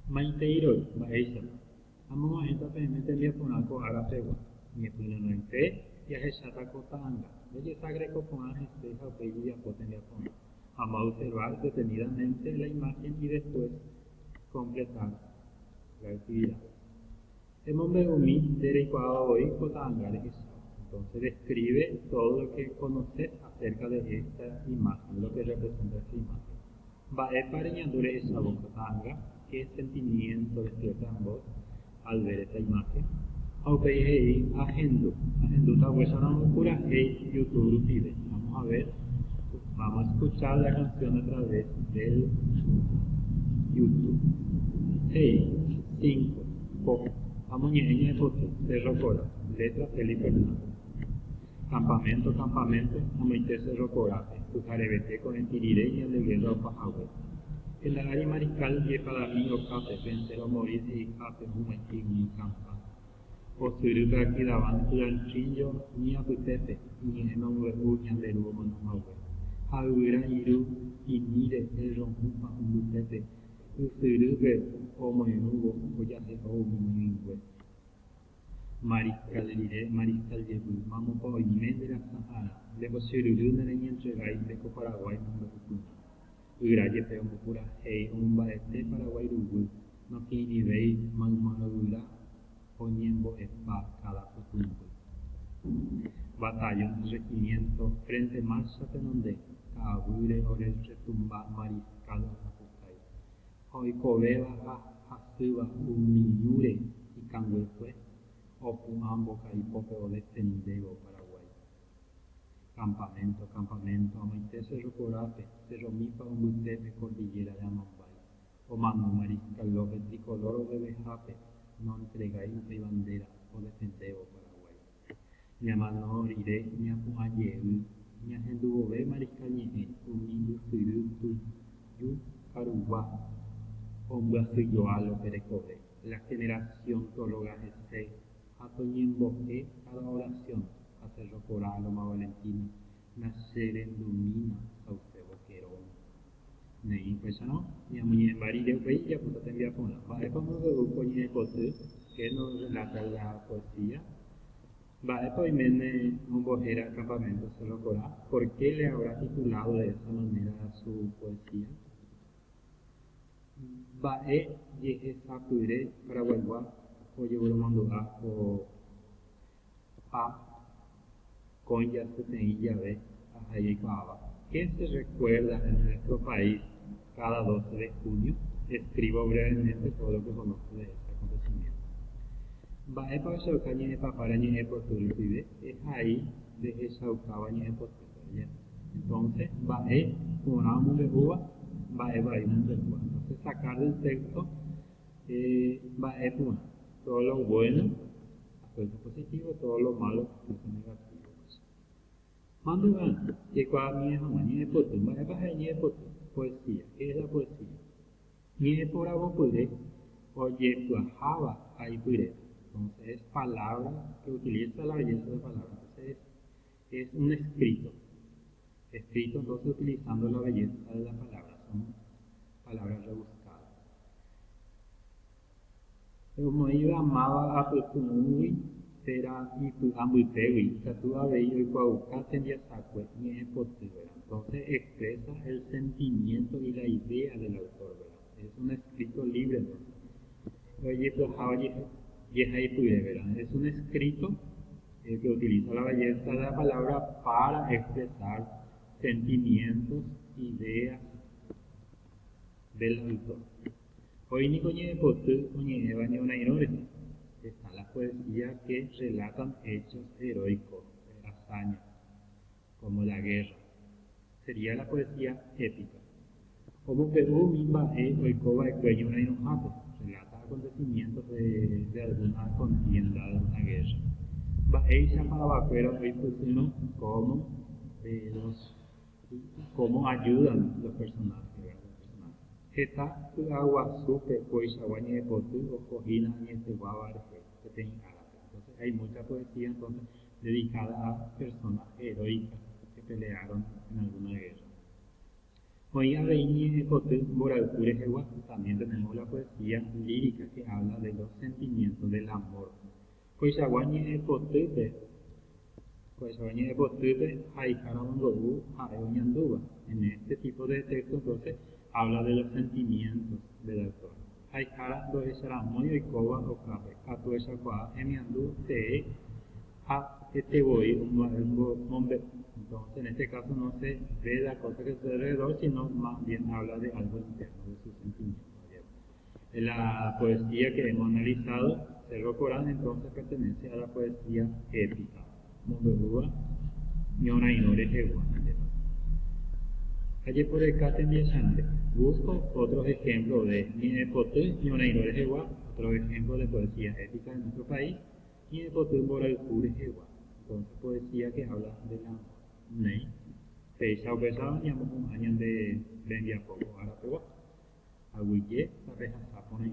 Maiteiro, Baeisa. Amo enta pendiente envía por algo ahora pegua. Mi puna no entré y a hechata cota anga. Belle sagre con ángel deja bello y apoten de apón. Vamos a observar detenidamente la imagen y después completar la actividad. El hombre umi derivado hoy cota anga de Jesús. Entonces describe todo lo que conoces acerca de esta imagen, lo que representa esta imagen. Va a pareñadure esa boca tanga, qué sentimiento despierta en vos al ver esta imagen. Aunque hey, agendo ta huesa no locura, hey, YouTube pide. Vamos a ver, vamos a escuchar la canción a través del YouTube. Hey, 5, pop, amoñeña de pote, Cerro Cora, letra Felipe Hernández. Campamento, campamento, amoite Cerro Coraje, Tujarebete con el tiriré y el de guerra o pajagüe. El área mariscal y para mí o café, vencero morir y café, un en campa. O suruga aquí daban, turanchillo, ni a putepe, ni en un huevo, de luego monomagüe. Haura iru, y mire, el rompupa, un putepe, usuruga, o moenugo, o ya se o un Mariscal diré, mariscal yebu, mamo pa oime de la Sahara, luego sururu na leña entregai, beco Paraguay, no Uraye peo mukura, hei, un baete Paraguay rugu, no kini vei, magmalogura, oniembo espa, cada putumbo. Batallón, regimiento, frente marcha tenonde, kabure ores retumba, mariscal, apukai. Hoy cobeba, hasuba, umiyure, y canguefue, Opuambo, Caipope o Descendego, Paraguay. Campamento, campamento, Amaite, Cerro Corape, Cerro Mipa, Umbutepe, Cordillera de Amambay. O Mano, Mariscal López, Tricolor o de Bejape, no entregáis de bandera o Descendego, Paraguay. Mi amano, iré, mi apuayeú, mi ajendubo ve, Mariscal Ñeje, Umiyu, Suru, Yu, Caruba, Ombuasuyoalo, Perecobe. La generación teóloga es Atoñemboque, cada oración, a Cerro Coral, Loma Valentina, nacer en Lumina, Saucebo Querón. Nein, pues no, ni a mi marido, pues ya puta te envía con la padre, como de grupo ni de cote, que nos relata la poesía. Va a mene un bojera campamento Cerro Coral, ¿por qué le habrá titulado de esa manera a su poesía? Bae yehe sapure Paraguaywa o llevó manduá o a conya sutenilla ve a Jaicuaba. ¿Qué se recuerda en nuestro país cada 12 de junio? Escribo brevemente todo lo que conozco de este acontecimiento. Bae para Shaucaña de Paparaña de Portugal, es ahí de Shaucabaña de Portugal. Entonces, Bae, como de uva, Bae de uva. Entonces, sacar del texto Bae Puna, todo lo bueno, aspecto positivo, todo lo malo, aspecto negativo. Mandugan, que cuando mi hijo ni potu, Bae Bae ni potu, poesía. ¿Qué es la poesía? Ni por agua pude, oye, cuajaba, ahí pude. Entonces, es palabra que utiliza la belleza de palabras. Entonces, es un escrito. Escrito, entonces, utilizando la belleza de la palabra. Son palabras rebuscadas. Como iba amaba a Putumui, será y tu ambuitewi, Catua Bello y Cuauca tendía sacue, ni epotivera. Entonces, expresa el sentimiento y la idea del autor, ¿verdad? Es un escrito libre, ¿no? Oye, pues, es un escrito que utiliza la belleza de la palabra para expresar sentimientos, ideas del autor. Hoy ni coñe potu, coñe eva ni una ignore. Están las poesías que relatan hechos heroicos, hazañas, como la guerra. Sería la poesía épica. Como Perú misma es oikoba de cuello una inojato, relata acontecimientos de alguna contienda, de una guerra. Baeisha para vaquera hoy pusieron cómo ayudan los personajes, ¿verdad? Eta agua supe pues aguañe de potu o cojina ni este guavar que tenga. Entonces hay mucha poesía entonces dedicada a personas heroicas que pelearon en alguna guerra. Hoy Aveini Boraukure también tenemos la poesía lírica que habla de los sentimientos del amor. En este tipo de texto entonces habla de los sentimientos del autor. Haikara do Esaramoy y Koba o Kabe, Kato Esakwa, Emiandu, Te, Ha, Eteboy, Mombe. Entonces, en este caso no se ve la cosa que está alrededor, sino más bien habla de algo interno, de sus sentimientos. La poesía que hemos analizado, Cerro Corán, entonces pertenece a la poesía épica. Mundurúa, Ñona Inore Jewa. Allí por el Caten Yesande, busco otros ejemplos de Ninepote, Ñona Inore Jewa, otro ejemplo de poesía épica en nuestro país, Ninepote Boraukure Jewa. Entonces, poesía que habla de la Nei. Fecha o pesado, digamos, un año de Bendia Poco, ahora pegó. Aguille, la reja, sapone.